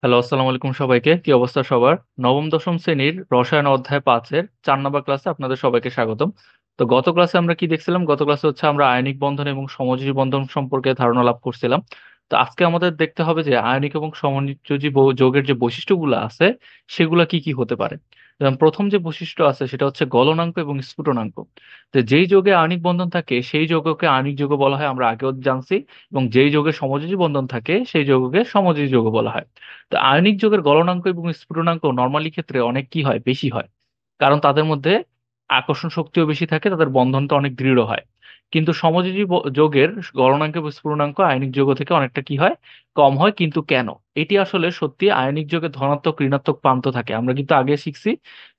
Hello, আসসালামু আলাইকুম সবাইকে। কি অবস্থা সবার? নবম দশম শ্রেণীর রসায়ন অধ্যায় 5-এর 4 নম্বর ক্লাসে আপনাদের সবাইকে স্বাগতম। তো গত ক্লাসে আমরা কি দেখছিলাম? গত ক্লাসে হচ্ছে আমরা আয়নিক বন্ধন এবং সমযোজী বন্ধন সম্পর্কে ধারণা লাভ করছিলাম। তো আজকে আমাদের দেখতে হবে যে আয়নিক এবং সমযোজী যৌগের যে বৈশিষ্ট্যগুলো আছে সেগুলা কি কি হতে পারে। যেমন প্রথম যে বৈশিষ্ট্য আছে সেটা হচ্ছে গলনাঙ্ক এবং স্ফুটনাঙ্ক। তো যেই যৌগে আয়নিক বন্ধন থাকে সেই যৌগকে আয়নিক যৌগ বলা হয়, আমরা আগেও জানছি। এবং যেই যৌগে সমযোজী বন্ধন থাকে সেই যৌগকে সমযোজী যৌগ বলা হয়। তো আয়নিক যৌগের গলনাঙ্ক এবং স্ফুটনাঙ্ক নর্মালি ক্ষেত্রে অনেক কি হয়, বেশি হয়। কারণ তাদের মধ্যে আকর্ষণ শক্তিও বেশি থাকে, তাদের বন্ধনটা অনেক দৃঢ় হয়। কিন্তু সমযোজী যৌগের গলনাঙ্ক এবং স্ফুটনাঙ্ক আয়নিক যৌগ থেকে অনেকটা কি হয়, কম হয়। কিন্তু কেন? এটি আসলে সত্যি আয়নিক যৌগে ধনাত্মক ঋণাত্মক প্রান্ত থাকে। আমরা কিন্তু আগে শিখছি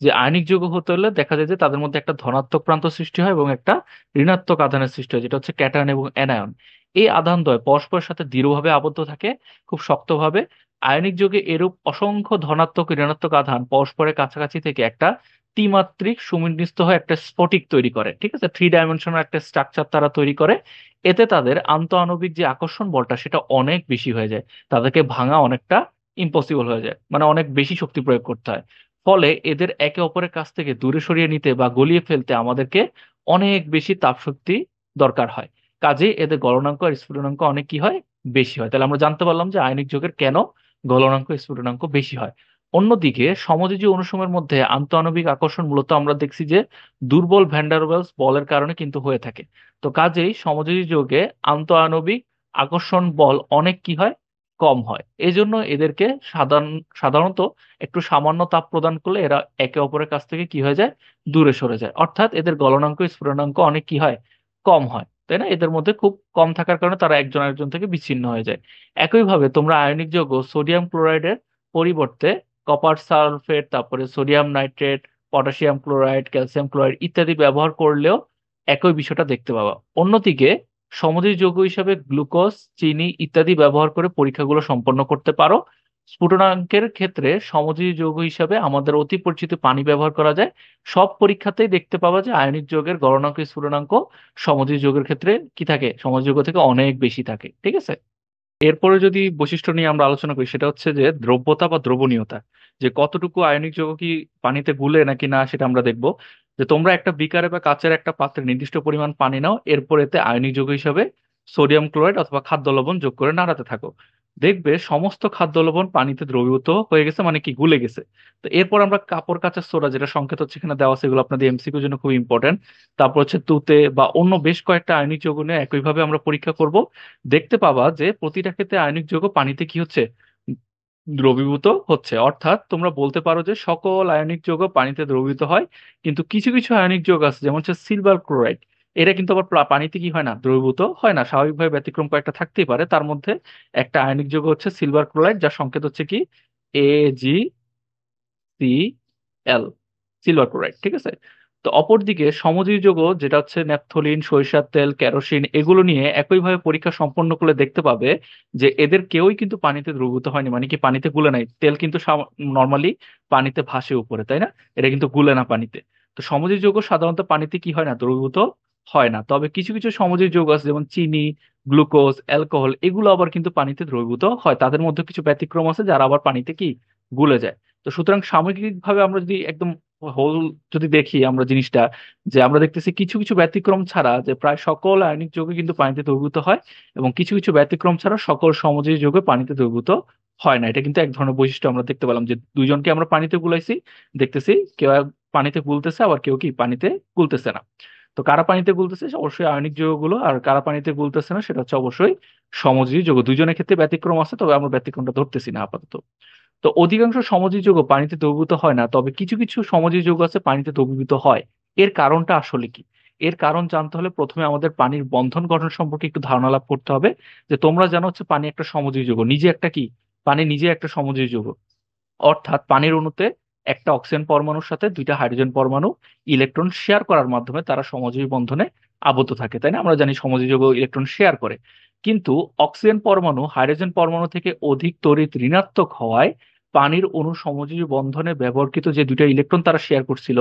যে আয়নিক যৌগ হতে হলে দেখা যায় যে তাদের মধ্যে একটা ধনাত্মক প্রান্ত সৃষ্টি হয় এবং একটা ঋণাত্মক আধানের সৃষ্টি হয়, যেটা হচ্ছে ক্যাটায়ন এবং অ্যানায়ন। এই আধানদ্বয় পরস্পরের সাথে দৃঢ়ভাবে আবদ্ধ থাকে, খুব শক্তভাবে। আয়নিক যৌগে এরূপ অসংখ্য ধনাত্মক ঋণাত্মক আধান পরস্পরের কাছাকাছি থেকে একটা ত্রিমাত্রিক সুবিন্যস্ত হয়ে একটা স্ফটিক তৈরি করে। ঠিক আছে, 3 ডাইমেনশনাল একটা স্ট্রাকচার তারা তৈরি করে। এতে তাদের আন্তঃআণবিক যে আকর্ষণ বলটা সেটা অনেক বেশি হয়ে যায়। তাদেরকে ভাঙা অনেকটা ইম্পসিবল হয়ে যায়, মানে অনেক বেশি শক্তি প্রয়োগ করতে হয়। ফলে এদের একে অপরের কাছ থেকে দূরে সরিয়ে নিতে বা গলিয়ে ফেলতে আমাদেরকে অনেক বেশি তাপশক্তি দরকার হয়। কাজেই এদের গলনাঙ্ক আর স্ফুটনাঙ্ক অনেক কি হয়, বেশি হয়। তাহলে আমরা জানতে পারলাম যে আয়নিক যৌগের কেন গলনাঙ্ক স্ফুটনাঙ্ক বেশি হয়। অন্যদিকে সমযোজী অনুসরণের মধ্যে আন্তঃআণবিক আকর্ষণ মূলত আমরা দেখছি যে দুর্বল ভ্যান্ডারওয়েলস বলের কারণে কিন্তু হয়ে থাকে। তো কাজেই সমযোজী যৌগে আন্তঃআণবিক আকর্ষণ বল অনেক কি হয়, কম হয়। এই জন্য এদেরকে সাধারণত একটু সামান্য তাপ প্রদান করলে এরা একে অপরের কাছ থেকে কি হয়ে যায়, দূরে সরে যায়। অর্থাৎ এদের গলনাঙ্ক স্ফুটনাঙ্ক অনেক কি হয়, কম হয়। তাই না? এদের মধ্যে খুব কম থাকার কারণে তারা একজন আরেকজন থেকে বিচ্ছিন্ন হয়ে যায়। একইভাবে তোমরা আয়নিক যৌগ সোডিয়াম ক্লোরাইডের পরিবর্তে কপার সালফেট, তারপরে sodium nitrate, potassium chloride, calcium chloride ইত্যাদি ব্যবহার করলেও একই বিষয়টা দেখতে পাবা। অন্যদিকে সমযোজী যৌগ হিসাবে গ্লুকোজ, চিনি ইত্যাদি ব্যবহার করে পরীক্ষাগুলো সম্পন্ন করতে পারো। স্ফুটনাঙ্কের ক্ষেত্রে সমযোজী যৌগ হিসাবে আমাদের অতি পরিচিত পানি ব্যবহার করা যায়। সব পরীক্ষাতেই দেখতে পাবা যে আয়নিক যৌগের গলনাঙ্ক স্ফুটনাঙ্ক সমযোজী যৌগের ক্ষেত্রে কি থাকে, সমযোজী যৌগ থেকে অনেক বেশি থাকে। ঠিক আছে, এরপরে যদি বৈশিষ্ট্য নিয়ে আমরা আলোচনা করি সেটা হচ্ছে যে দ্রব্যতা বা দ্রবণীয়তা। যে কতটুকু আয়নিক যৌগ কি পানিতে গুলে নাকি না সেটা আমরা দেখব। যে তোমরা একটা বিকারে বা কাচের একটা পাত্রে নির্দিষ্ট পরিমাণ পানি নাও, এরপর এতে আয়নিক যৌগ হিসাবে সোডিয়াম ক্লোরাইড অথবা খাদ্য লবণ যোগ করে নাড়াতে থাকো। দেখবে সমস্ত খাদ্য লবণ পানিতে দ্রবীভূত হয়ে গেছে, মানে কি গুলে গেছে। তো এরপর আমরা কাপড় কাচার সোডা, যেটা সংকেত হচ্ছে এখানে দেওয়া আছে, এগুলো আপনাদের এমসিকিউর জন্য খুব ইম্পর্টেন্ট। তারপর হচ্ছে তুতে বা অন্য বেশ কয়েকটা আয়নিক যৌগ নিয়ে একইভাবে আমরা পরীক্ষা করব। দেখতে পাবা যে প্রতিটা ক্ষেত্রে আয়নিক যৌগ পানিতে কি হচ্ছে, দ্রবীভূত হচ্ছে। অর্থাৎ তোমরা বলতে পারো যে সকল আয়নিক যৌগ পানিতে দ্রবীভূত হয়। কিন্তু কিছু কিছু আয়নিক যৌগ আছে, যেমন হচ্ছে সিলভার ক্লোরাইড, এটা কিন্তু আবার পানিতে কি হয় না, দ্রবীভূত হয় না। স্বাভাবিকভাবে ব্যতিক্রম কয়েকটা থাকতেই পারে, তার মধ্যে একটা আয়নিক যৌগ হচ্ছে সিলভার ক্লোরাইড, যার সংকেত হচ্ছে কি AgCl, সিলভার ক্লোরাইড। ঠিক আছে। তো অপরদিকে সমযোজী যৌগ যেটা হচ্ছে ন্যাপথলিন, সরিষার তেল, কেরোসিন, এগুলো নিয়ে একইভাবে পরীক্ষা সম্পন্ন করলে দেখতে পাবে যে এদের কেউই কিন্তু পানিতে দ্রবীভূত হয়নি, মানে কি পানিতে গুলে নাই। তেল কিন্তু নর্মালি পানিতে ভাসে উপরে, তাই না? এটা কিন্তু গুলে না পানিতে। তো সমযোজী যৌগ সাধারণত পানিতে কি হয় না, দ্রবীভূত হয় না। তবে কিছু কিছু সমযোজী যৌগ আছে, যেমন চিনি, গ্লুকোজ, অ্যালকোহল, এগুলো আবার কিন্তু পানিতে দ্রবীভূত হয়। তাদের মধ্যে কিছু ব্যতিক্রম আছে যারা আবার পানিতে কি গুলে যায়। তো সুতরাং সামগ্রিকভাবে আমরা যদি একদম হোল যদি দেখি আমরা জিনিসটা, যে আমরা দেখতেছি কিছু কিছু ব্যতিক্রম ছাড়া যে প্রায় সকল আয়নিক যৌগ কিন্তু পানিতে দ্রবীভূত হয়, এবং কিছু কিছু ব্যতিক্রম ছাড়া সকল সমযোজী যৌগ পানিতে দ্রবীভূত হয় না। এটা কিন্তু এক ধরনের বৈশিষ্ট্য আমরা দেখতে পেলাম, যে দুইজনকে আমরা পানিতে গুলাইছি, দেখতেছি কেউ পানিতে গুলতেছে, আবার কেউ কি পানিতে গুলতেছে না। তো কারা পানিতে গুলতেছে, অবশ্যই আয়নিক যৌগগুলো। আর কারা পানিতে গুলতেছে না, সেটা হচ্ছে অবশ্যই সমযোজী যৌগ। দুইজনের ক্ষেত্রে ব্যতিক্রম আছে, তবে আমরা ব্যতিক্রমটা ধরতেছি না আপাতত। তো অধিকাংশ সমযোজী যৌগ পানিতে দ্রবীভূত হয় না, তবে কিছু কিছু সমযোজী যৌগ আছে পানিতে দ্রবীভূত হয়। এর কারণটা আসলে কি? এর কারণ জানতে হলে প্রথমে আমাদের পানির বন্ধন গঠন সম্পর্কে একটু ধারণা লাভ করতে হবে। যে তোমরা জানো হচ্ছে পানি একটা সমযোজী যৌগ, নিজে একটা কি, পানি নিজে একটা সমযোজী যৌগ। অর্থাৎ পানির অণুতে একটা অক্সিজেন পরমাণুর সাথে দুইটা হাইড্রোজেন পরমাণু ইলেকট্রন শেয়ার করার মাধ্যমে তারা সমযোজী বন্ধনে আবদ্ধ থাকে, তাই না? আমরা জানি সমযোজী যৌগ ইলেকট্রন শেয়ার করে। কিন্তু অক্সিজেন পরমাণু হাইড্রোজেন পরমাণু থেকে অধিক তড়িৎ ঋণাত্মক হওয়ায় পানির অণু সমযোজী বন্ধনে ব্যবহৃত যে দুইটা ইলেকট্রন তারা শেয়ার করছিল,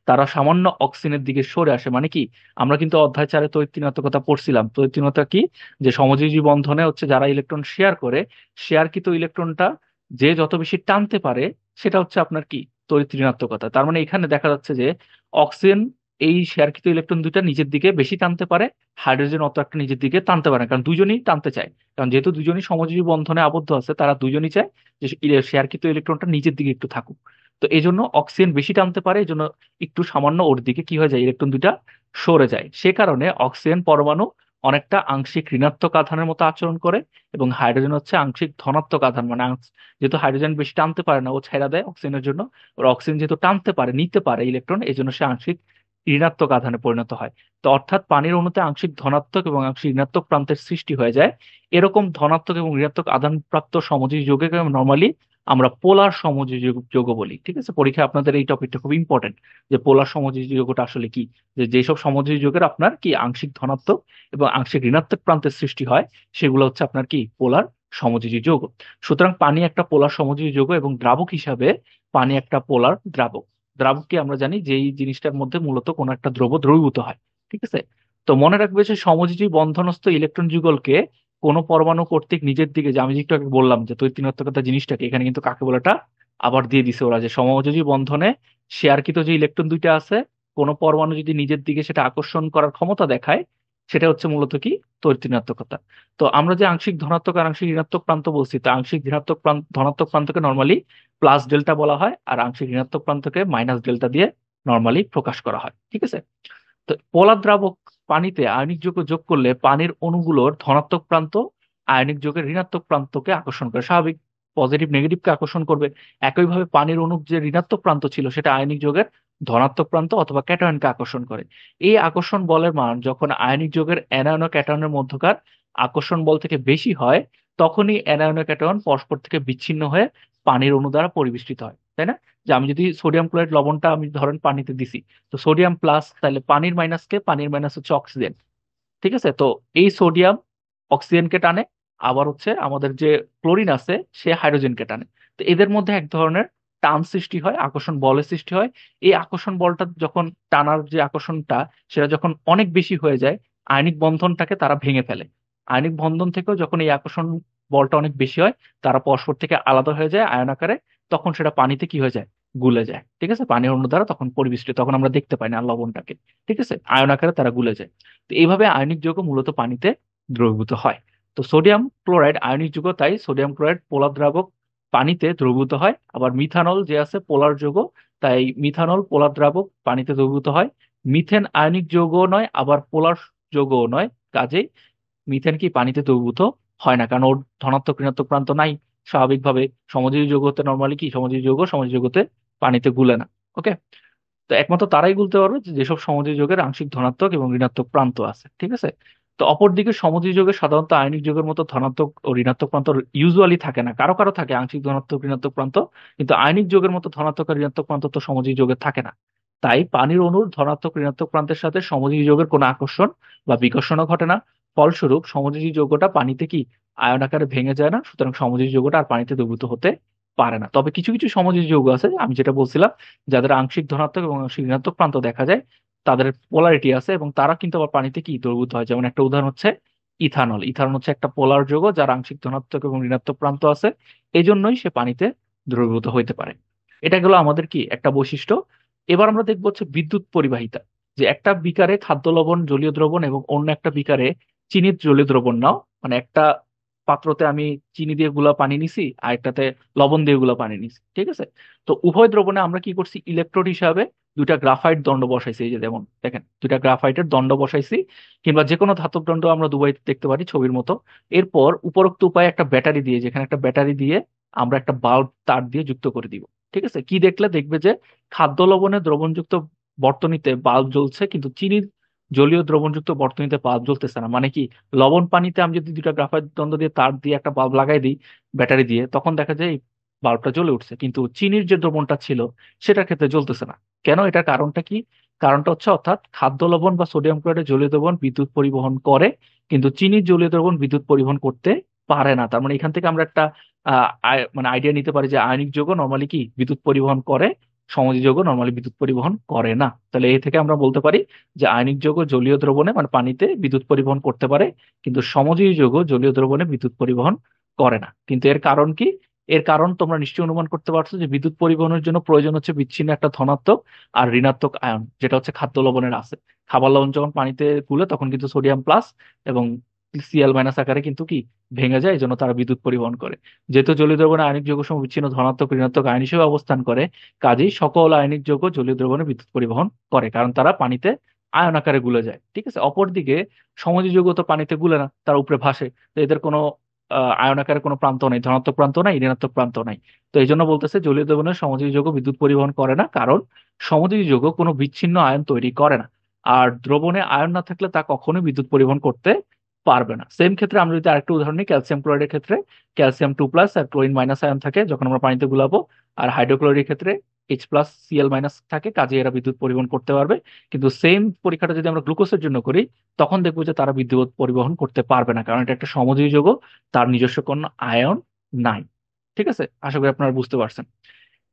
তারা সামান্য অক্সিজেনের দিকে সরে আসে। মানে কি, আমরা কিন্তু অধ্যায় 4-এ তড়িৎ ঋণাত্মকতা পড়ছিলাম। তড়িৎ ঋণাত্মকতা কি, যে সমযোজী বন্ধনে হচ্ছে যারা ইলেকট্রন শেয়ার করে, শেয়ারকৃত ইলেকট্রনটা যে যত বেশি টানতে পারে সেটা হচ্ছে আপনার কি তড়িৎ ঋণাত্মকতা। তার মানে এখানে দেখা যাচ্ছে যে অক্সিজেন এই শেয়ারকৃত ইলেকট্রন দুইটা নিজের দিকে বেশি টানতে পারে, হাইড্রোজেন অত একটা নিজের দিকে টানতে পারে না, কারণ দুজনেই টানতে চায়। কারণ যেহেতু দুজনেই সমযোজী বন্ধনে আবদ্ধ আছে, তারা দুজনেই চায় যে শেয়ারকৃত ইলেকট্রনটা নিজের দিকে একটু থাকুক। তো এই জন্য অক্সিজেন বেশি টানতে পারে, এই জন্য একটু সামান্য ওর দিকে কি হয়ে যায়, ইলেকট্রন দুইটা সরে যায়। সে কারণে অক্সিজেন পরমাণু অনেকটা আংশিক ঋণাত্মক আধানের মতো আচরণ করে, এবং হাইড্রোজেন হচ্ছে আংশিক ধনাত্মক আধান, মানে যেহেতু হাইড্রোজেন বেশি টানতে পারে না, ও ছেড়ে দেয় অক্সিজেনের জন্য। ওর অক্সিজেন যেহেতু টানতে পারে, নিতে পারে ইলেকট্রন, এই জন্য সে আংশিক ঋণাত্মক আধানে পরিণত হয়। তো অর্থাৎ পানির অণুতে আংশিক ধনাত্মক এবং আংশিক ঋণাত্মক প্রান্তের সৃষ্টি হয়ে যায়। এরকম ধনাত্মক এবং ঋণাত্মক আধান প্রাপ্ত সমযোজী যৌগকে নর্মালি আমরা পোলার সমযোজী যৌগ বলি। ঠিক আছে, পরীক্ষায় আপনাদের এই টপিকটা খুব ইম্পর্টেন্ট, যে পোলার সমযোজী যৌগটা আসলে কি। যে যেসব সমযোজী যৌগের আপনার কি আংশিক ধনাত্মক এবং আংশিক ঋণাত্মক প্রান্তের সৃষ্টি হয়, সেগুলো হচ্ছে আপনার কি পোলার সমযোজী যৌগ। সুতরাং পানি একটা পোলার সমযোজী যৌগ, এবং দ্রাবক হিসাবে পানি একটা পোলার দ্রাবক। দ্রাবককে আমরা জানি যে এই জিনিসটার মধ্যে মূলত কোনো একটা দ্রব্য দ্রবীভূত হয়। ঠিক আছে, তো মনে রাখবে যে সমযোজী বন্ধনস্থ ইলেকট্রন যুগলকে কোনো পরমাণু কর্তৃক নিজের দিকে, যে আমি যে একটু আগে বললাম যে তৈরিত্রিণাত্মকতা জিনিসটাকে এখানে কিন্তু কাকে বলাটা আবার দিয়ে দিছে ওরা, যে সমযোজী বন্ধনে শেয়ারকৃত যে ইলেকট্রন দুইটা আছে, কোনো পরমাণু যদি নিজের দিকে সেটা আকর্ষণ করার ক্ষমতা দেখায়, সেটা হচ্ছে মূলত কি তৈরিত্রিণাত্মকতা। তো আমরা যে আংশিক ধনাত্মক আর আংশিক ঋণাত্মক প্রান্ত বলছি, তা আংশিক ধনাত্মক ধনাত্মক প্রান্তকে নর্মালি প্লাস ডেল্টা বলা হয়, আর আংশিক ঋণাত্মক প্রান্তকে মাইনাস ডেল্টা দিয়ে নর্মালি প্রকাশ করা হয়। ঠিক আছে, তো পোলার দ্রাবক পানিতে আয়নিক যৌগ যোগ করলে পানির অণুগুলোর ধনাত্মক প্রান্ত আয়নিক যৌগের ঋণাত্মক প্রান্তকে আকর্ষণ করে, স্বাভাবিক। পজিটিভ নেগেটিভকে আকর্ষণ করবে। একইভাবে পানির অণুর যে ঋণাত্মক প্রান্ত ছিল, সেটা আয়নিক যৌগের ধনাত্মক প্রান্ত অথবা ক্যাটায়নকে আকর্ষণ করে। এই আকর্ষণ বলের মান যখন আয়নিক যৌগের অ্যানায়ন ও ক্যাটায়নের মধ্যকার আকর্ষণ বল থেকে বেশি হয়, তখনই অ্যানায়ন ও ক্যাটায়ন পরস্পর থেকে বিচ্ছিন্ন হয়ে পানির অণু দ্বারা পরিবেষ্টিত হয়, তাই না? যে আমি যদি সোডিয়াম ক্লোরাইড লবণটা আমি ধরেন পানিতে দিছি, তো সোডিয়াম প্লাস, তাহলে পানির মাইনাস কে, পানির মাইনাস হচ্ছে অক্সিজেন। ঠিক আছে, তো এই সোডিয়াম অক্সিজেনকে টানে, আবার হচ্ছে আমাদের যে ক্লোরিন আছে সে হাইড্রোজেনকে টানে। তো এদের মধ্যে এক ধরনের টান সৃষ্টি হয়, আকর্ষণ বলের সৃষ্টি হয়। এই আকর্ষণ বলটা যখন, টানার যে আকর্ষণটা, সেটা যখন অনেক বেশি হয়ে যায়, আয়নিক বন্ধনটাকে তারা ভেঙে ফেলে। আয়নিক বন্ধন থেকেও যখন এই আকর্ষণ বলটা অনেক বেশি হয়, তারা পরস্পর থেকে আলাদা হয়ে যায় আয়ন আকারে, তখন সেটা পানিতে কি হয়ে যায়, গুলে যায়। ঠিক আছে, পানির অণু দ্বারা তখন পরিবেষ্টিত, তখন আমরা দেখতে পাই না লবণটাকে। ঠিক আছে, আয়ন আকারে তারা গুলে যায়। তো এইভাবে আয়নিক যৌগ মূলত পানিতে দ্রবীভূত হয়। তো সোডিয়াম ক্লোরাইড আয়নিক যৌগ, তাই সোডিয়াম ক্লোরাইড পোলার দ্রাবক পানিতে দ্রবীভূত হয়। আবার মিথানল যে আছে পোলার যৌগ, তাই মিথানল পোলার দ্রাবক পানিতে দ্রবীভূত হয়। মিথেন আয়নিক যৌগ নয়, আবার পোলার যৌগও নয়, কাজেই মিথেন কি পানিতে দ্রবীভূত হয় না, কারণ ওর ধনাত্মক ঋণাত্মক প্রান্ত নাই। স্বাভাবিকভাবে সমযোজী যৌগ হতে নর্মালি কি, সমযোজী যৌগ সমযোজী যৌগতে পানিতে গুলে না। ওকে, তো একমাত্র তারাই বলতে পারবে যে যেসব সমযোজী যৌগের আংশিক ধনাত্মক এবং ঋণাত্মক প্রান্ত আছে। ঠিক আছে, তো অপরদিকে সমযোজী যৌগের সাধারণত আয়নিক যৌগের মতো ধনাত্মক ও ঋণাত্মক প্রান্ত ইউজুয়ালি থাকে না, কারো কারো থাকে আংশিক ধনাত্মক ঋণাত্মক প্রান্ত, কিন্তু আয়নিক যৌগের মতো ধনাত্মক আর ঋণাত্মক প্রান্ত তো সমযোজী যৌগের থাকে না। তাই পানির অণুর ধনাত্মক ঋণাত্মক প্রান্তের সাথে সমযোজী যৌগের কোনো আকর্ষণ বা বিকর্ষণও ঘটে না। ফলস্বরূপ সমযোজী যৌগটা পানিতে কি আয়ন আকারে ভেঙে যায় না, সুতরাং সমযোজী যৌগটা আর পানিতে দ্রবীভূত হতে পারে না। তবে কিছু কিছু সমযোজী যৌগ আছে, আমি যেটা বলছিলাম, যাদের আংশিক ধনাত্মক এবং আংশিক ঋণাত্মক প্রান্ত দেখা যায়, তাদের পোলারিটি আছে, এবং তারা কিন্তু আবার পানিতে কি দ্রবীভূত হয়। যেমন একটা উদাহরণ হচ্ছে ইথানল। ইথানল হচ্ছে একটা পোলার যৌগ, যার আংশিক ধনাত্মক এবং ঋণাত্মক প্রান্ত আছে, এই জন্যই সে পানিতে দ্রবীভূত হইতে পারে। এটা গেল আমাদের কি একটা বৈশিষ্ট্য। এবার আমরা দেখবো হচ্ছে বিদ্যুৎ পরিবাহিতা। যে একটা বিকারে খাদ্য লবণ জলীয় দ্রবণ এবং অন্য একটা বিকারে চিনির জলীয় দ্রবণ নাও, মানে একটা পাত্রতে আমি চিনি দিয়ে গুলা পানি নিছি, আর একটাতে লবণ দিয়ে গুলা পানি নিছি। ঠিক আছে, তো উভয় দ্রবণে আমরা কি করছি, ইলেকট্রোড হিসাবে দুইটা গ্রাফাইট দণ্ড বসাইছি। এই যে যেমন দেখেন, দুইটা গ্রাফাইটের দণ্ড বসাইছি, কিংবা যে কোনো ধাতব দণ্ড আমরা দুবাই দেখতে পারি ছবির মতো। এরপর উপরোক্ত উপায়ে একটা ব্যাটারি দিয়ে, যেখানে একটা ব্যাটারি দিয়ে আমরা একটা বাল্ব তার দিয়ে যুক্ত করে দিব। ঠিক আছে, কি দেখলে দেখবে যে খাদ্য লবণে দ্রবণযুক্ত বর্তনীতে বাল্ব জ্বলছে, কিন্তু চিনির জলীয় দ্রবণযুক্ত বর্তনীতে বাল্ব জ্বলতেছে না। মানে কি, লবণ পানিতে আমি যদি দুইটা গ্রাফাইট দ্বন্দ্ব দিয়ে তার দিয়ে একটা বাল্ব লাগাই দিই ব্যাটারি দিয়ে, তখন দেখা যায় এই বাল্বটা জ্বলে উঠছে, কিন্তু চিনির যে দ্রবণটা ছিল সেটার ক্ষেত্রে জ্বলতেছে না। কেন? এটার কারণটা কি? কারণটা হচ্ছে, অর্থাৎ খাদ্য লবণ বা সোডিয়াম ক্লোরাইডের জলীয় দ্রবণ বিদ্যুৎ পরিবহন করে, কিন্তু চিনির জলীয় দ্রবণ বিদ্যুৎ পরিবহন করতে পারে না। তার মানে এখান থেকে আমরা একটা মানে আইডিয়া নিতে পারি যে আয়নিক যৌগ নর্মালি কি বিদ্যুৎ পরিবহন করে, সমযোজী যৌগ নর্মালি বিদ্যুৎ পরিবহন করে না। তাহলে এই থেকে আমরা বলতে পারি যে আয়নিক যৌগ জলীয় দ্রবণে মানে পানিতে বিদ্যুৎ পরিবহন করতে পারে, কিন্তু সমযোজী যৌগ জলীয় দ্রবণে বিদ্যুৎ পরিবহন করে না। কিন্তু এর কারণ কি? এর কারণ তোমরা নিশ্চয়ই অনুমান করতে পারছো যে বিদ্যুৎ পরিবহনের জন্য প্রয়োজন হচ্ছে বিচ্ছিন্ন একটা ধনাত্মক আর ঋণাত্মক আয়ন, যেটা হচ্ছে খাদ্য লবণের আছে। খাবার লবণ যখন পানিতে গুলে তখন কিন্তু সোডিয়াম প্লাস এবং সিএল মাইনাস আকারে কিন্তু কি ভেঙে যায়, এই জন্য তারা বিদ্যুৎ পরিবহন করে। যেহেতু জলীয় দ্রবণে আয়নিক যৌগ সমূহ বিচ্ছিন্ন ধনাত্মক ঋণাত্মক আয়ন হিসেবে অবস্থান করে, কাজেই সকল আয়নিক যৌগ জলীয় দ্রবণে বিদ্যুৎ পরিবহন করে, কারণ তারা পানিতে আয়ন আকারে গুলে যায়। ঠিক আছে, অপরদিকে সমযোজী যৌগ তো পানিতে গুলে না, তার উপরে ভাসে। তো এদের কোনো আয়ন আকারে কোনো প্রান্ত নেই, ধনাত্মক প্রান্ত নাই, ঋণাত্মক প্রান্ত নাই। তো এই জন্য বলতেছে জলীয় দ্রবণের সমযোজী যৌগ বিদ্যুৎ পরিবহন করে না, কারণ সমযোজী যৌগ কোনো বিচ্ছিন্ন আয়ন তৈরি করে না। আর দ্রবণে আয়ন না থাকলে তা কখনোই বিদ্যুৎ পরিবহন করতে পারবে না। সেম ক্ষেত্রে আমরা যদি আরেকটা উদাহরণ নিই, ক্যালসিয়াম ক্লোরাইডের ক্ষেত্রে ক্যালসিয়াম 2+ আর ক্লোরিন মাইনাস আয়ন থাকে যখন আমরা পানিতে গুলাবো। আর হাইড্রোক্লোরিক ক্ষেত্রে H+Cl- থাকে, কাজে এরা বিদ্যুৎ পরিবহন করতে পারবে। কিন্তু সেম পরীক্ষাটা যদি আমরা গ্লুকোজের জন্য করি, তখন দেখবো যে তারা বিদ্যুৎ পরিবহন করতে পারবে না, কারণ এটা একটা সমযোজী যৌগ, তার নিজস্ব কোনো আয়ন নাই। ঠিক আছে, আশা করি আপনারা বুঝতে পারছেন।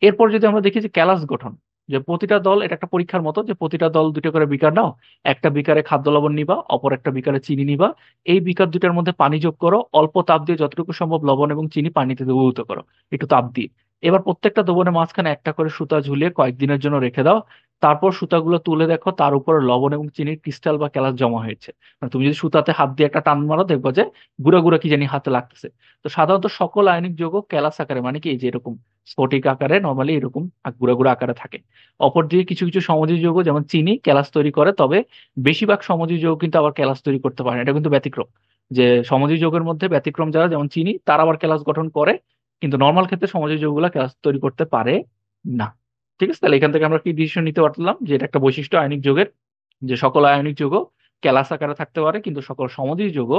এরপর যদি আমরা দেখি যে ক্যালাস গঠন, যে প্রতিটা দল, এটা একটা পরীক্ষার মতো, যে প্রতিটা দল দুটো করে বিকার নাও, একটা বিকারে খাদ্য লবণ নিবা, অপর একটা বিকারে চিনি নিবা। এই বিকার দুটার মধ্যে পানি যোগ করো, অল্প তাপ দিয়ে যতটুকু সম্ভব লবণ এবং চিনি পানিতে দ্রবীভূত করো একটু তাপ দিয়ে। এবার প্রত্যেকটা দ্রবণের মাঝখানে একটা করে সুতা ঝুলিয়ে কয়েকদিনের জন্য রেখে দাও। তারপর সুতাগুলো তুলে দেখো তার উপরে লবণ এবং চিনির ক্রিস্টাল বা ক্যালাস জমা হয়েছে। মানে তুমি যদি সুতাতে হাত দিয়ে একটা টান মারো, দেখবো যে গুঁড়া গুঁড়া কি জানি হাতে লাগতেছে। তো সাধারণত সকল আয়নিক যৌগ ক্যালাস আকারে, মানে কি এই যে এরকম স্ফটিক আকারে নর্মালি এরকম গুঁড়া গুঁড়া আকারে থাকে। অপরদিকে কিছু কিছু সমযোজী যৌগ যেমন চিনি ক্যালাস তৈরি করে, তবে বেশিরভাগ সমযোজী যৌগ কিন্তু আবার ক্যালাস তৈরি করতে পারে না। এটা কিন্তু ব্যতিক্রম, যে সমযোজী যৌগের মধ্যে ব্যতিক্রম যারা, যেমন চিনি, তারা আবার ক্যালাস গঠন করে, কিন্তু নর্মাল ক্ষেত্রে সমযোজী যৌগগুলো ক্যালাস তৈরি করতে পারে না। ঠিক আছে, তাহলে এখান থেকে আমরা কি ডিসিশন নিতে পারলাম যে এটা একটা বৈশিষ্ট্য আয়নিক যৌগের, যে সকল আয়নিক যৌগ ক্যালাস আকারে থাকতে পারে কিন্তু সকল সমযোজী যৌগ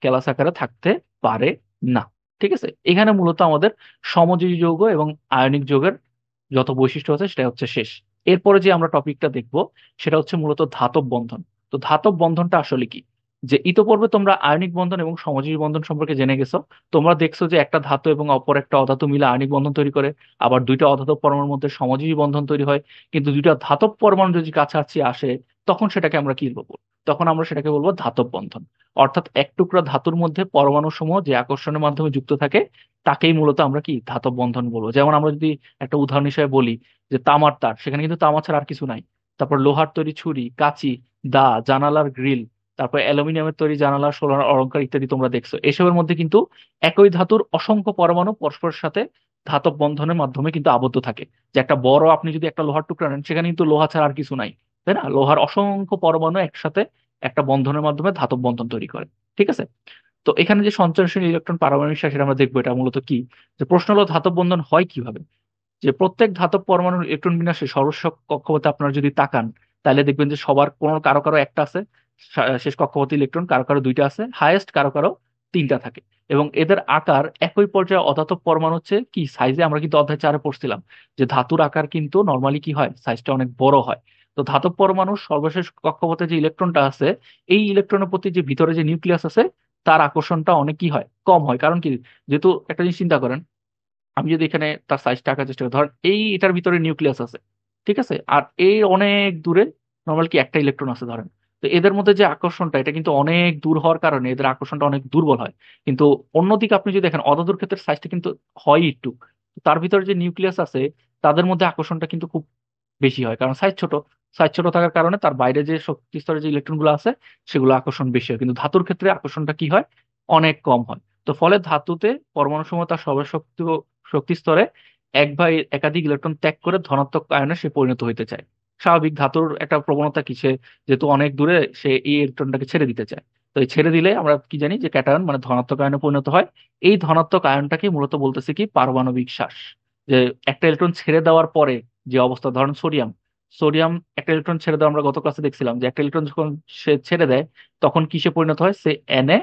ক্যালাস আকারে থাকতে পারে না। ঠিক আছে, এখানে মূলত আমাদের সমযোজী যৌগ এবং আয়নিক যৌগের যত বৈশিষ্ট্য আছে সেটা হচ্ছে শেষ। এরপরে যে আমরা টপিকটা দেখব সেটা হচ্ছে মূলত ধাতব বন্ধন। তো ধাতব বন্ধনটা আসলে কি? যে ইতোপূর্বে তোমরা আয়নিক বন্ধন এবং সমযোজী বন্ধন সম্পর্কে জেনে গেছো। তোমরা দেখছো যে একটা ধাতু এবং অপর একটা অধাতু মিলে আয়নিক বন্ধন তৈরি করে, আবার দুইটা অধাতব পরমাণুর মধ্যে সমযোজী বন্ধন তৈরি হয়। কিন্তু দুইটা ধাতব পরমাণু যদি কাছাকাছি আসে, তখন সেটাকে আমরা কি বলবো? তখন আমরা সেটাকে বলবো ধাতব বন্ধন। অর্থাৎ এক টুকরা ধাতুর মধ্যে পরমাণু সমূহ যে আকর্ষণের মাধ্যমে যুক্ত থাকে, তাকেই মূলত আমরা কি ধাতব বন্ধন বলবো। যেমন আমরা যদি একটা উদাহরণ হিসেবে বলি যে তামার তার, সেখানে কিন্তু তামা ছাড়া আর কিছু নাই। তারপর লোহার তৈরি ছুরি, কাঁচি, দা, জানালার গ্রিল, তারপর অ্যালুমিনিয়ামের তৈরি জানালা, সোনার অলংকার ইত্যাদি তোমরা দেখছো, এসবের মধ্যে কিন্তু একই ধাতুর অসংখ্য পরমাণু পরস্পরের সাথে ধাতব বন্ধনের মাধ্যমে কিন্তু আবদ্ধ থাকে। যে একটা বড়, আপনি যদি একটা লোহার টুকরা নেন, সেখানে কিন্তু লোহা ছাড়া আর কিছু নাই, তাই না? লোহার অসংখ্য পরমাণু একসাথে একটা বন্ধনের মাধ্যমে ধাতব বন্ধন তৈরি করে। ঠিক আছে, তো এখানে যে সঞ্চরণশীল ইলেকট্রন পারমাণবিক শ্বাস, সেটা আমরা দেখবো। এটা মূলত কি, যে প্রশ্ন হলো ধাতব বন্ধন হয় কিভাবে। যে প্রত্যেক ধাতব পরমাণুর ইলেকট্রন বিন্যাসে সর্বশেষ কক্ষপথে আপনারা যদি তাকান, তাহলে দেখবেন যে সবার কোনো কারো কারো একটা আছে শেষ কক্ষপথে ইলেকট্রন, কারো কারো দুইটা আছে হাইয়েস্ট, কারো কারো তিনটা থাকে। এবং এদের আকার একই পর্যায়ে অধাতব পরমাণু হচ্ছে কি সাইজে, আমরা কিন্তু অধ্যায় 4-এ পড়ছিলাম যে ধাতুর আকার কিন্তু নর্মালি কি হয়, সাইজটা অনেক বড় হয়। তো ধাতব পরমাণুর সর্বশেষ কক্ষপথে যে ইলেকট্রনটা আছে, এই ইলেকট্রনের প্রতি যে ভিতরে যে নিউক্লিয়াস আছে, তার আকর্ষণটা অনেক কি হয়, কম হয়। কারণ কি, যেহেতু একটা জিনিস চিন্তা করেন, আমি যদি এখানে তার সাইজটা আঁকার চেষ্টা করি, ধরেন এই এটার ভিতরে নিউক্লিয়াস আছে, ঠিক আছে, আর এই অনেক দূরে নর্মাল কি একটা ইলেকট্রন আছে ধরেন। তো এদের মধ্যে যে আকর্ষণটা, এটা কিন্তু অনেক দূর হওয়ার কারণে এদের আকর্ষণটা অনেক দুর্বল হয়। কিন্তু অন্যদিকে আপনি যদি দেখেন অধাতুর ক্ষেত্রে সাইজটা কিন্তু হয় একটু, তার ভিতরে যে নিউক্লিয়াস আছে তাদের মধ্যে আকর্ষণটা কিন্তু খুব বেশি হয়, কারণ সাইজ ছোট। সাইজ ছোট থাকার কারণে তার বাইরে যে শক্তি স্তরে যে ইলেকট্রন গুলো আছে, সেগুলো আকর্ষণ বেশি হয়। কিন্তু ধাতুর ক্ষেত্রে আকর্ষণটা কি হয়, অনেক কম হয়। তো ফলে ধাতুতে পরমাণু সমূহ তার সর্বশক্তি শক্তি স্তরে এক বা একাধিক ইলেকট্রন ত্যাগ করে ধনাত্মক আয়নে সে পরিণত হইতে চায়। স্বাভাবিক, ধাতুর একটা প্রবণতা কি, সে যেহেতু অনেক দূরে, সে এই ইলেকট্রনটাকে ছেড়ে দিতে চায়। তো এই ছেড়ে দিলে আমরা কি জানি যে ক্যাটায়ন মানে ধনাত্মক আয়নে পরিণত হয়। এই ধনাত্মক আয়নটাকে মূলত বলতেছে কি পারমাণবিক শ্বাস। যে একটা ইলেকট্রন ছেড়ে দেওয়ার পরে যে অবস্থা, ধরেন সোডিয়াম, সোডিয়াম একটা ইলেকট্রন ছেড়ে দেওয়া, আমরা গত ক্লাসে দেখছিলাম যে একটা ইলেকট্রন যখন সে ছেড়ে দেয়, তখন কিসে পরিণত হয়, সে Na+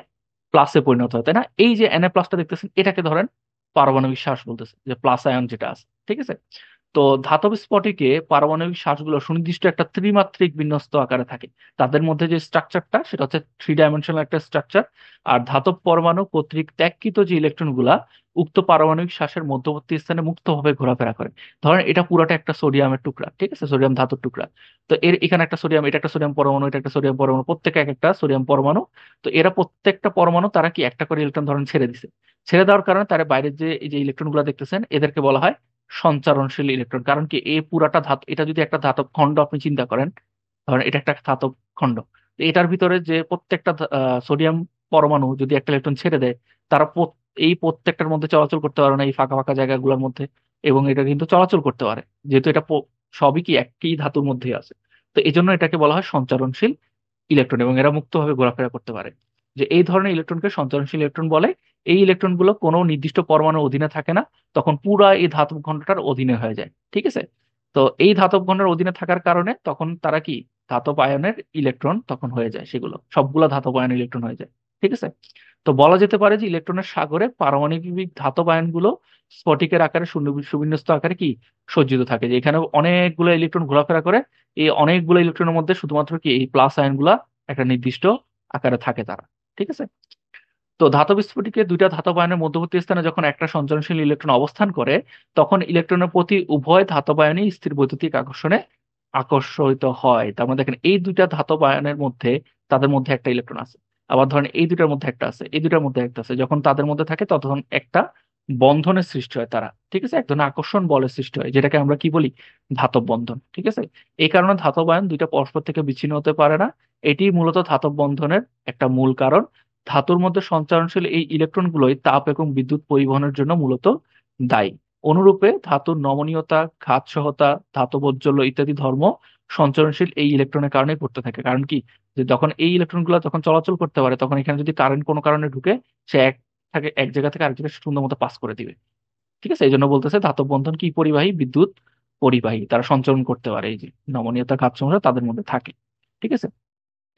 পরিণত হয়, তাই না? এই যে Na+টা দেখতেছেন, এটাকে ধরেন পারমাণবিক শ্বাস বলতেছে, যে প্লাস আয়ন যেটা আছে। ঠিক আছে, তো ধাতব স্ফটিকে পারমাণবিক শ্বাসগুলো সুনির্দিষ্ট একটা ত্রিমাত্রিক বিন্যস্ত আকারে থাকে। তাদের মধ্যে যে স্ট্রাকচারটা, সেটা হচ্ছে 3 ডাইমেনশনাল একটা স্ট্রাকচার। আর ধাতব পরমাণু কর্তৃক ত্যাগকৃত যে ইলেকট্রন গুলা উক্ত পারমাণবিক শ্বাসের মধ্যবর্তী স্থানে মুক্তভাবে ঘোরাফেরা করে। ধরেন এটা পুরাটা একটা সোডিয়ামের টুকরা, ঠিক আছে, সোডিয়াম ধাতুর টুকরা। তো এখানে একটা সোডিয়াম, এটা একটা সোডিয়াম পরমাণু, এটা একটা সোডিয়াম পরমাণু, প্রত্যেকে এক একটা সোডিয়াম পরমাণু। তো এরা প্রত্যেকটা পরমাণু তারা কি একটা করে ইলেকট্রন ধরেন ছেড়ে দিছে। ছেড়ে দেওয়ার কারণে তার বাইরের যে এই যে ইলেকট্রন গুলো দেখতেছেন এদেরকে বলা হয় সঞ্চারণশীল ইলেকট্রন। কারণ কি, এই পুরাটা ধাতু, এটা যদি একটা ধাতব খণ্ড আপনি চিন্তা করেন, ধরেন এটা একটা ধাতব খণ্ড, তো এটার ভিতরে যে প্রত্যেকটা সোডিয়াম পরমাণু যদি একটা ইলেকট্রন ছেড়ে দেয়, তারা এই প্রত্যেকটার মধ্যে চলাচল করতে পারে না, এই ফাঁকা ফাঁকা জায়গাগুলোর মধ্যে, এবং এটা কিন্তু চলাচল করতে পারে, যেহেতু এটা সবই কি একই ধাতুর মধ্যেই আছে। তো এই জন্য এটাকে বলা হয় সঞ্চারণশীল ইলেকট্রন, এবং এরা মুক্তভাবে ঘোরাফেরা করতে পারে। যে এই ধরনের ইলেকট্রনকে সঞ্চারণশীল ইলেকট্রন বলে। এই ইলেকট্রনগুলো কোনো নির্দিষ্ট পরমাণুর অধীনে থাকে না, তখন পুরা এই ধাতব খণ্ডটার অধীনে হয়ে যায়, ঠিক আছে। তো এই ধাতব খণ্ডের অধীনে থাকার কারণে তখন তারা কি, ধাতব আয়নের ইলেকট্রন তখন হয়ে যায়, সেগুলো সবগুলো ধাতব আয়নের ইলেকট্রন হয়ে যায়, ঠিক আছে। তো বলা যেতে পারে যে ইলেকট্রনের সাগরে পারমাণবিক ধাতব আয়নগুলো স্ফটিকের আকারে সুবিন্যস্ত আকারে কি সজ্জিত থাকে, যে এখানে অনেকগুলো ইলেকট্রন ঘোরাফেরা করে। এই অনেকগুলো ইলেকট্রনের মধ্যে শুধুমাত্র কি এই প্লাস আয়নগুলা একটা নির্দিষ্ট আকারে থাকে তারা, ঠিক আছে। তো ধাতব স্ফটিকে দুইটা ধাতব আয়নের মধ্যবর্তী স্থানে যখন একটা সঞ্চারনশীল ইলেকট্রন অবস্থান করে, তখন ইলেকট্রনের প্রতি উভয় ধাতব আয়নই স্থির বৈদ্যুতিক আকর্ষণে আকর্ষিত হয়। তার মানে দেখেন, এই দুইটা ধাতব আয়নের মধ্যে, তাদের মধ্যে একটা ইলেকট্রন আছে, আবার ধরেন এই দুইটার মধ্যে একটা আছে, এই দুইটার মধ্যে একটা আছে, যখন তাদের মধ্যে থাকে তখন একটা বন্ধনের সৃষ্টি হয় তারা, ঠিক আছে, এক ধরনের আকর্ষণ বলের সৃষ্টি হয়, যেটাকে আমরা কি বলি, ধাতব বন্ধন, ঠিক আছে। এই কারণে ধাতব আয়ন দুইটা পরস্পর থেকে বিচ্ছিন্ন হতে পারে না। এটি মূলত ধাতব বন্ধনের একটা মূল কারণ। ধাতুর মধ্যে সঞ্চারণশীল এই ইলেকট্রনগুলোই তাপ এবং বিদ্যুৎ পরিবহনের জন্য মূলত দায়ী। অনুরূপে ধাতুর নমনীয়তা, ঘাত সহতা, ধাতব ঔজ্জ্বল্য ইত্যাদি ধর্ম সঞ্চারণশীল এই ইলেকট্রনের কারণে ঘটতে থাকে। কারণ কি, যে যখন এই ইলেকট্রনগুলো যখন চলাচল করতে পারে, তখন এখানে যদি কারেন্ট কোনো কারণে ঢুকে, সে এক জায়গা থেকে আরেক জায়গায় সুন্দর মতো পাস করে দিবে, ঠিক আছে। এই জন্য বলতেছে ধাতব বন্ধন কি পরিবাহী, বিদ্যুৎ পরিবাহী, তারা সঞ্চারণ করতে পারে, এই যে নমনীয়তা, ঘাত সমস্যা তাদের মধ্যে থাকে, ঠিক আছে।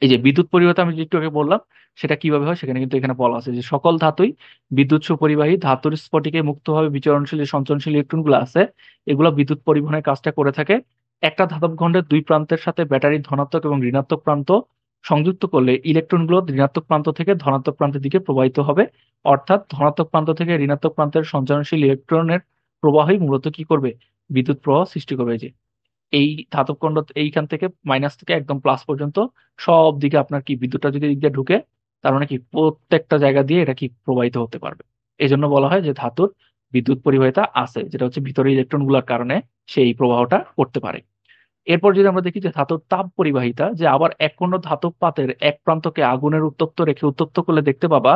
এই যে বিদ্যুৎ পরিবাহিতা আমি যে একটু আগে বললাম, সেটা কিভাবে হয় সেখানে কিন্তু এখানে বলা আছে যে সকল ধাতুই বিদ্যুৎ সুপরিবাহী। ধাতুর স্ফটিকে মুক্তভাবে বিচরণশীল যে সঞ্চরণশীল ইলেকট্রনগুলো আছে, এগুলো বিদ্যুৎ পরিবহনের কাজটা করে থাকে। একটা ধাতব খণ্ডের দুই প্রান্তের সাথে ব্যাটারির ধনাত্মক এবং ঋণাত্মক প্রান্ত সংযুক্ত করলে ইলেকট্রনগুলো ঋণাত্মক প্রান্ত থেকে ধনাত্মক প্রান্তের দিকে প্রবাহিত হবে। অর্থাৎ ধনাত্মক প্রান্ত থেকে ঋণাত্মক প্রান্তের সঞ্চরণশীল ইলেকট্রনের প্রবাহই মূলত কি করবে, বিদ্যুৎ প্রবাহ সৃষ্টি করবে। এই যে এই ধাতব খণ্ড এইখান থেকে মাইনাস থেকে একদম প্লাস পর্যন্ত সব দিকে আপনার কি বিদ্যুৎটা যদি দিক দিয়ে ঢুকে, তার মানে কি প্রত্যেকটা জায়গা দিয়ে এটা কি প্রবাহিত হতে পারবে। এই জন্য বলা হয় যে ধাতুর বিদ্যুৎ পরিবাহিতা আছে, যেটা হচ্ছে ভিতরে ইলেকট্রন গুলার কারণে সেই প্রবাহটা করতে পারে। এরপর যদি আমরা দেখি যে ধাতুর তাপ পরিবাহিতা, যে আবার এক কোনো ধাতব পাতের এক প্রান্তকে আগুনের উত্তপ্ত রেখে উত্তপ্ত করলে দেখতে পাবা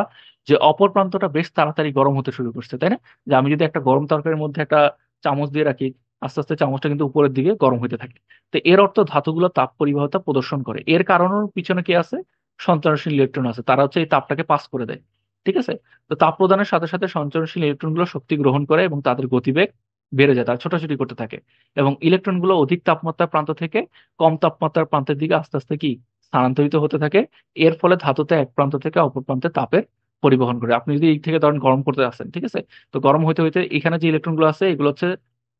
যে অপর প্রান্তটা বেশ তাড়াতাড়ি গরম হতে শুরু করছে, তাই না? যে আমি যদি একটা গরম তরকারির মধ্যে একটা চামচ দিয়ে রাখি, আস্তে আস্তে চামচটা কিন্তু উপরের দিকে গরম হতে থাকে। তো এর অর্থ ধাতুগুলো তাপ পরিবাহিতা প্রদর্শন করে। এর কারণের পিছনে কি আছে, সঞ্চারনশীল ইলেকট্রন আছে, তারা হচ্ছে এই তাপটাকে পাস করে দেয়, ঠিক আছে। তো তাপ প্রদানের সাথে সাথে সঞ্চারনশীল ইলেকট্রনগুলো শক্তি গ্রহণ করে এবং তাদের গতিবেগ বেড়ে যায়, তারা ছোটাছুটি করতে থাকে, এবং ইলেকট্রনগুলো অধিক তাপমাত্রার প্রান্ত থেকে কম তাপমাত্রার প্রান্তের দিকে আস্তে আস্তে কি স্থানান্তরিত হতে থাকে। এর ফলে ধাতুতে এক প্রান্ত থেকে অপর প্রান্তে তাপের পরিবহন করে। আপনি যদি এই থেকে ধরেন গরম করতে আসেন, ঠিক আছে, তো গরম হইতে হইতে এখানে যে ইলেকট্রন গুলো আছে এগুলো হচ্ছে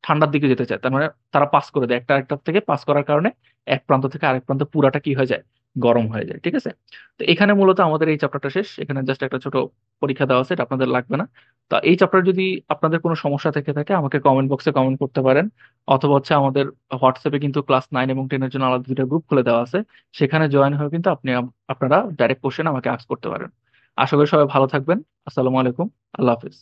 ঠান্ডার দিকে যেতে চায়, তার মানে তারা পাস করে দেয়, একটা আরেকটার থেকে পাস করার কারণে এক প্রান্ত থেকে আরেক প্রান্ত পুরাটা কি হয়ে যায়, গরম হয়ে যায়, ঠিক আছে। তো এখানে মূলত আমাদের এই চ্যাপ্টারটা শেষ। এখানে জাস্ট একটা ছোট পরীক্ষা দেওয়া আছে, এটা আপনাদের লাগবে না। তো এই চ্যাপ্টার যদি আপনাদের কোনো সমস্যা থেকে থাকে আমাকে কমেন্ট বক্সে কমেন্ট করতে পারেন, অথবা হচ্ছে আমাদের হোয়াটসঅ্যাপে কিন্তু ক্লাস 9 এবং 10-এর জন্য আলাদা দুটো গ্রুপ খুলে দেওয়া আছে, সেখানে জয়েন হয়ে কিন্তু আপনারা ডাইরেক্ট কোশ্চেন আমাকে আস্ক করতে পারেন। আশা করি সবাই ভালো থাকবেন। আসসালামু আলাইকুম। আল্লাহ হাফিজ।